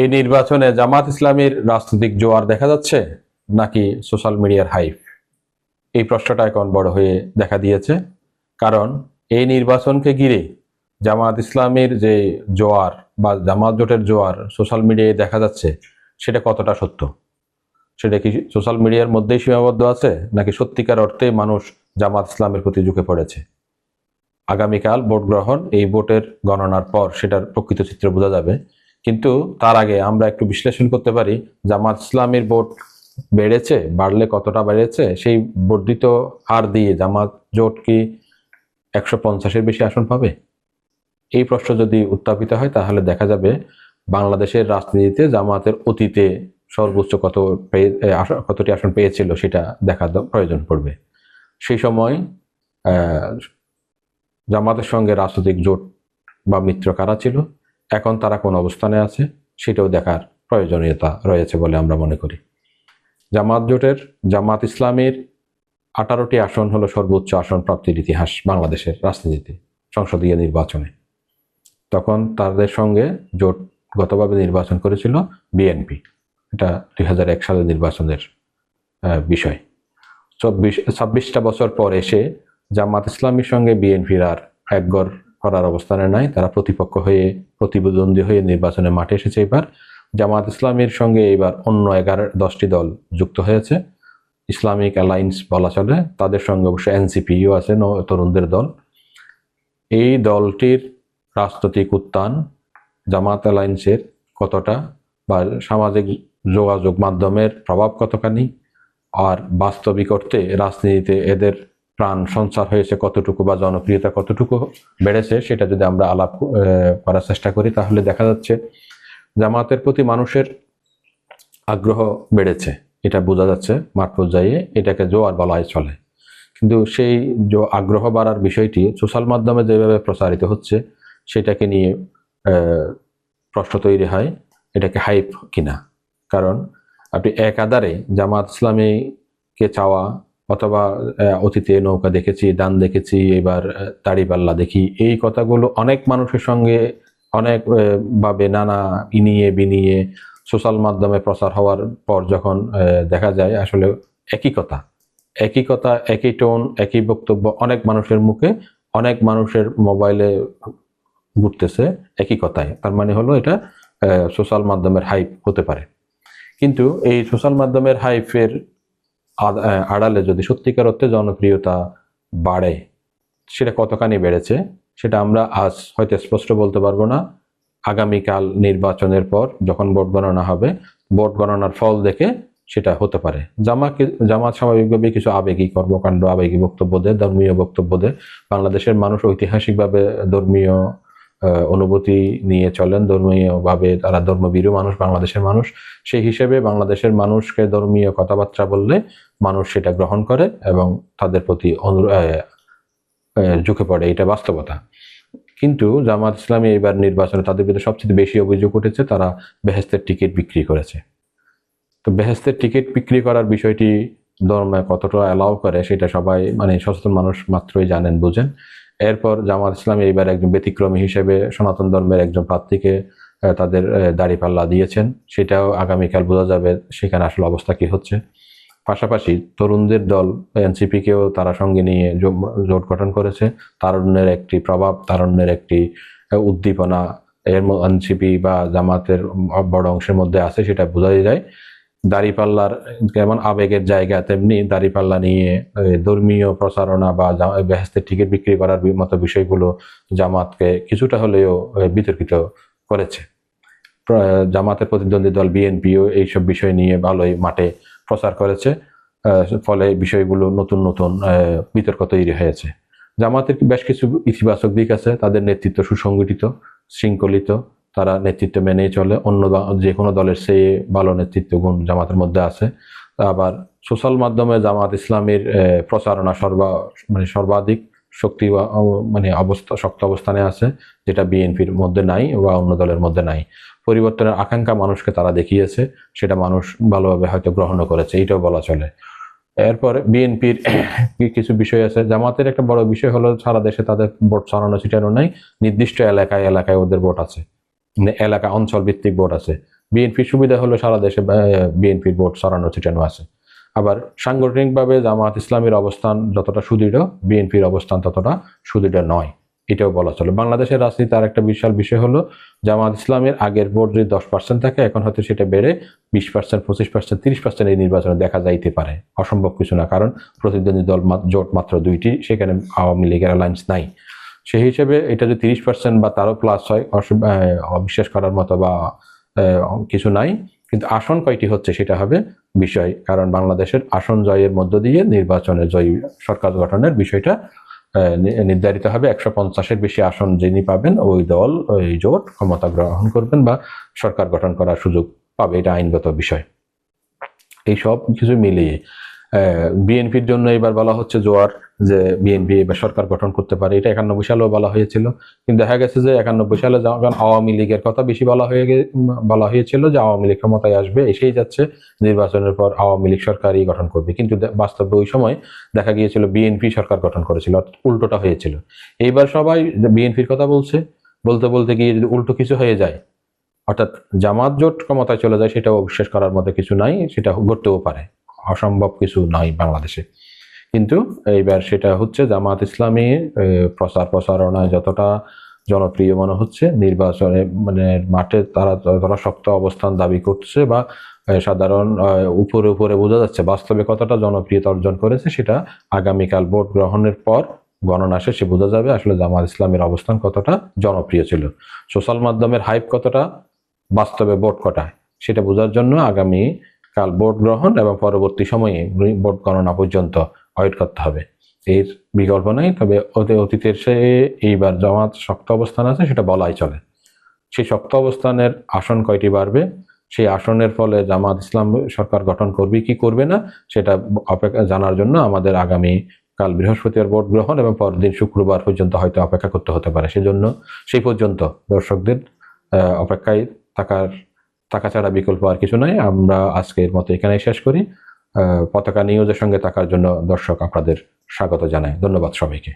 এই নির্বাচনে জামাত ইসলামীর রাজনৈতিক জোয়ার দেখা যাচ্ছে নাকি সোশ্যাল মিডিয়ার হাইপ? এই প্রশ্নটা এখন বড় হয়ে দেখা দিয়েছে। কারণ এই নির্বাচনকে ঘিরে জামাত ইসলামীর যে জোয়ার বা জামাত জোটের জোয়ার সোশ্যাল মিডিয়ায় দেখা যাচ্ছে, সেটা কতটা সত্য? সেটা কি সোশ্যাল মিডিয়ার মধ্যেই সীমাবদ্ধ আছে, নাকি সত্যিকার অর্থে মানুষ জামাত ইসলামের প্রতি ঝুঁকে পড়েছে? আগামীকাল ভোট গ্রহণ, এই ভোটের গণনার পর সেটার প্রকৃত চিত্র বোঝা যাবে। কিন্তু তার আগে আমরা একটু বিশ্লেষণ করতে পারি, জামাত ইসলামের ভোট বেড়েছে, বাড়লে কতটা বেড়েছে, সেই বর্ধিত হার দিয়ে জামাত জোট কি 150-এর বেশি আসন পাবে? এই প্রশ্ন যদি উত্থাপিত হয় তাহলে দেখা যাবে বাংলাদেশের রাজনীতিতে জামাতের অতীতে সর্বোচ্চ কতটি আসন পেয়েছিল সেটা দেখা প্রয়োজন পড়বে। সেই সময় জামাতের সঙ্গে রাজনৈতিক জোট বা মিত্র কারা ছিল, এখন তারা কোন অবস্থানে আছে, সেটাও দেখার প্রয়োজনীয়তা রয়েছে বলে আমরা মনে করি। জামাত ইসলামের 18টি আসন হলো সর্বোচ্চ আসন প্রাপ্তির ইতিহাস বাংলাদেশের রাজনীতিতে সংসদীয় নির্বাচনে। তখন তাদের সঙ্গে জোটগতভাবে নির্বাচন করেছিল বিএনপি। এটা 2001 সালের নির্বাচনের বিষয়। 26টা বছর পর এসে জামাত ইসলামীর সঙ্গে বিএনপির আর একগর করার অবস্থানে নাই। তারা প্রতিপক্ষ হয়ে, প্রতিদ্বন্দ্বী হয়ে নির্বাচনের মাঠে এসেছে। এবার জামাত ইসলামীর সঙ্গে এবার অন্য 10টি দল যুক্ত হয়েছে, ইসলামিক অ্যালায়েন্স বলা চলে। তাদের সঙ্গে অবশ্য এনসিপিও আছে, তরুণদের দল। এই দলটির রাজনৈতিক উত্থান জামাত অ্যালায়েন্সের কতটা, বা সামাজিক যোগাযোগ মাধ্যমের প্রভাব কতখানি, আর বাস্তবিক অর্থে রাজনীতিতে এদের প্রাণ সঞ্চার হয়েছে কতটুকু বা জনপ্রিয়তা কতটুকু বেড়েছে, সেটা যদি আমরা আলাপ করার চেষ্টা করি তাহলে দেখা যাচ্ছে জামাতের প্রতি মানুষের আগ্রহ বেড়েছে। এটা বোঝা যাচ্ছে মাঠ পর্যায়ে, এটাকে জোয়ার বলাই চলে। কিন্তু সেই আগ্রহ বাড়ার বিষয়টি সোশ্যাল মাধ্যমে যেভাবে প্রচারিত হচ্ছে সেটাকে নিয়ে প্রশ্ন তৈরি হয়, এটাকে হাইপ কিনা। কারণ আপনি একাধারে জামাত ইসলামীকে চাওয়া, অথবা অতীতে নৌকা দেখেছি, দান দেখেছি, এবার দাড়িপাল্লা দেখি, এই কথাগুলো অনেক মানুষের সঙ্গে অনেক ভাবে নানা ইনিয়ে বিনিয়ে সোশ্যাল মাধ্যমে প্রচার হওয়ার পর যখন দেখা যায় আসলে একই কথা, একই টোন, একই বক্তব্য অনেক মানুষের মুখে, অনেক মানুষের মোবাইলে ঘুরতেছে একই কথায়, তার মানে হলো এটা সোশ্যাল মাধ্যমের হাইপ হতে পারে। কিন্তু এই সোশ্যাল মাধ্যমের হাইপের আড়ালে যদি সত্যিকার অর্থে জনপ্রিয়তা বাড়ে, সেটা কতখানি বেড়েছে সেটা আমরা আজ হয়তো স্পষ্ট বলতে পারবো না। আগামীকাল নির্বাচনের পর যখন ভোট গণনা হবে, ভোট গণনার ফল দেখে সেটা হতে পারে। জামাত স্বাভাবিকভাবে কিছু আবেগী কর্মকাণ্ড, আবেগী বক্তব্য দেয়, ধর্মীয় বক্তব্য দেয়। বাংলাদেশের মানুষ ঐতিহাসিকভাবে ধর্মীয় অনুভূতি নিয়ে চলেন, ধর্মীয়ভাবে তারা ধর্মভীরু মানুষ বাংলাদেশের মানুষ। সেই হিসেবে বাংলাদেশের মানুষকে ধর্মীয় কথাবার্তা বললে মানুষ সেটা গ্রহণ করে এবং তাদের প্রতি ঝুঁকে পড়ে, এটা বাস্তবতা। কিন্তু জামাত ইসলামী এবার নির্বাচনে তাদের বিরুদ্ধে সবচেয়ে বেশি অভিযোগ উঠেছে তারা বেহেশতের টিকিট বিক্রি করেছে। তো বেহেশতের টিকিট বিক্রি করার বিষয়টি ধর্মে কতটা অ্যালাউ করে সেটা সবাই, মানে সচেতন মানুষ মাত্রই জানেন, বুঝেন। এরপর জামাত ইসলামী এবার একজন ব্যতিক্রমী হিসেবে সনাতন ধর্মের একজন প্রার্থীকে তাদের দাঁড়িপাল্লা দিয়েছেন। সেটাও আগামীকাল বোঝা যাবে সেখানে আসলে অবস্থা কি হচ্ছে। পাশাপাশি তরুণদের দল এনসিপিকেও তারা সঙ্গে নিয়ে জোট গঠন করেছে। তারুণ্যের একটি প্রভাব, তারুণ্যের একটি উদ্দীপনা এর এনসিপি বা জামাতের বড় অংশের মধ্যে আছে, সেটা বোঝাই যায়। দাঁড়িপাল্লার যেমন আবেগের জায়গা, তেমনি দাঁড়িপাল্লা নিয়ে ধর্মীয় প্রচারণা বা বেহেশতের টিকিট বিক্রি করার মতো বিষয়গুলো জামাতকে কিছুটা হলেও বিতর্কিত করেছে। জামাতের প্রতিদ্বন্দ্বী দল বিএনপিও এইসব বিষয় নিয়ে ভালোই মাঠে প্রচার করেছে, ফলে বিষয়গুলো নতুন নতুন বিতর্ক তৈরি হয়েছে। জামাতের বেশ কিছু ইতিবাচক দিক আছে, তাদের নেতৃত্ব সুসংগঠিত, শৃঙ্খলিত, তারা নেতৃত্ব মেনেই চলে। অন্য যে কোনো দলের চেয়ে ভালো নেতৃত্ব গুণ জামাতের মধ্যে আছে। আবার সোশ্যাল মাধ্যমে জামাত ইসলামের প্রচারণা সর্বাধিক শক্তি, মানে শক্ত অবস্থানে আছে, যেটা বিএনপির মধ্যে নাই বা অন্য দলের মধ্যে নাই। পরিবর্তনের আকাঙ্ক্ষা মানুষকে তারা দেখিয়েছে, সেটা মানুষ ভালোভাবে হয়তো গ্রহণও করেছে, এইটাও বলা চলে। এরপর বিএনপির কিছু বিষয় আছে। জামাতের একটা বড় বিষয় হলো সারা দেশে তাদের ভোট ছড়ানো ছিটানো নাই, নির্দিষ্ট এলাকায় এলাকায় ওদের ভোট আছে। এলাকা অঞ্চল ভিত্তিক ভোট আছে। বিএনপির সুবিধা হলো সারা দেশে বিএনপির ভোট ছড়ানো ছিটানো আছে। আবার সাংগঠনিকভাবে জামাত ইসলামের অবস্থান যতটা সুদৃঢ়, বিএনপির অবস্থান ততটা সুদৃঢ় নয়, এটাও বলা চলে। বাংলাদেশের রাজনীতি আর একটা বিশাল বিষয় হলো জামাত ইসলামের আগের ভোট যদি 10% থাকে, এখন হয়তো সেটা বেড়ে 20%, 25%, 30% এই নির্বাচনে দেখা যাইতে পারে। অসম্ভব কিছু না, কারণ প্রতিদ্বন্দ্বী দল জোট মাত্র 2টি, সেখানে আওয়ামী লীগের অ্যালায়েন্স নাই। সেই হিসেবে এটা যদি 30% বা তারও প্লাস হয়, অবিশ্বাস করার মতো বা কিছু নাই। কিন্তু আসন কয়টি হচ্ছে সেটা হবে বিষয়, কারণ বাংলাদেশের আসন জয়ের মধ্য দিয়ে নির্বাচনে জয়ী সরকার গঠনের বিষয়টা নির্ধারিত হবে। 150-এর বেশি আসন যিনি পাবেন, ওই দল, ওই জোট ক্ষমতা গ্রহণ করবেন বা সরকার গঠন করার সুযোগ পাবে, এটা আইনগত বিষয়। এই সব কিছু মিলিয়ে বিএনপির জন্য এবার বলা হচ্ছে জোয়ার, যে বিএনপি এবার সরকার গঠন করতে পারে। এটা 91 সালেও বলা হয়েছিল, কিন্তু দেখা গেছে যে 91 সালে যখন আওয়ামী লীগের কথা বেশি বলা হয়েছিল যে আওয়ামী লীগ ক্ষমতায় আসবে, এসেই যাচ্ছে, নির্বাচনের পর আওয়ামী লীগ সরকারই গঠন করবে। কিন্তু বাস্তবে ওই সময় দেখা গিয়েছিল বিএনপি সরকার গঠন করেছিল, উল্টোটা হয়েছিল। এইবার সবাই বিএনপির কথা বলতে বলতে গিয়ে যদি উল্টো কিছু হয়ে যায়, অর্থাৎ জামাত জোট ক্ষমতায় চলে যায়, সেটাও অবিশ্বাস করার মতো কিছু নাই, সেটা ঘটতেও পারে, অসম্ভব কিছু নাই বাংলাদেশে। কিন্তু এইবার সেটা হচ্ছে জামাত ইসলামী প্রচারণায় যতটা জনপ্রিয় মনে হচ্ছে, নির্বাচনে মানে মাঠে তারা যতটা শক্ত অবস্থান দাবি করছে বা সাধারণ উপরে উপরে বোঝা যাচ্ছে, বাস্তবে কতটা জনপ্রিয়তা অর্জন করেছে সেটা আগামীকাল ভোট গ্রহণের পর গণনা শেষে বোঝা যাবে আসলে জামাত ইসলামের অবস্থান কতটা জনপ্রিয় ছিল। সোশ্যাল মাধ্যমের হাইপ কতটা, বাস্তবে ভোট কটায়, সেটা বোঝার জন্য আগামী কাল ভোট গ্রহণ এবং পরবর্তী সময়ে ভোট গণনা পর্যন্ত ওয়েট করতে হবে, এর বিকল্প নাই। তবে অতীতের সে এইবার জামাত শক্ত অবস্থান আছে, সেটা বলাই চলে। সেই শক্ত অবস্থানের আসন কয়টি বাড়বে, সেই আসনের ফলে জামাত ইসলাম সরকার গঠন করবে কি করবে না, সেটা অপেক্ষা জানার জন্য আমাদের আগামী কাল বৃহস্পতিবার ভোট গ্রহণ এবং পরদিন শুক্রবার পর্যন্ত হয়তো অপেক্ষা করতে হতে পারে। সেজন্য সেই পর্যন্ত দর্শকদের অপেক্ষায় থাকা ছাড়া বিকল্প আর কিছু নাই। আমরা আজকের মতো এখানেই শেষ করি। পতাকা নিউজের সঙ্গে থাকার জন্য দর্শক আপনাদের স্বাগত জানাই। ধন্যবাদ সবাইকে।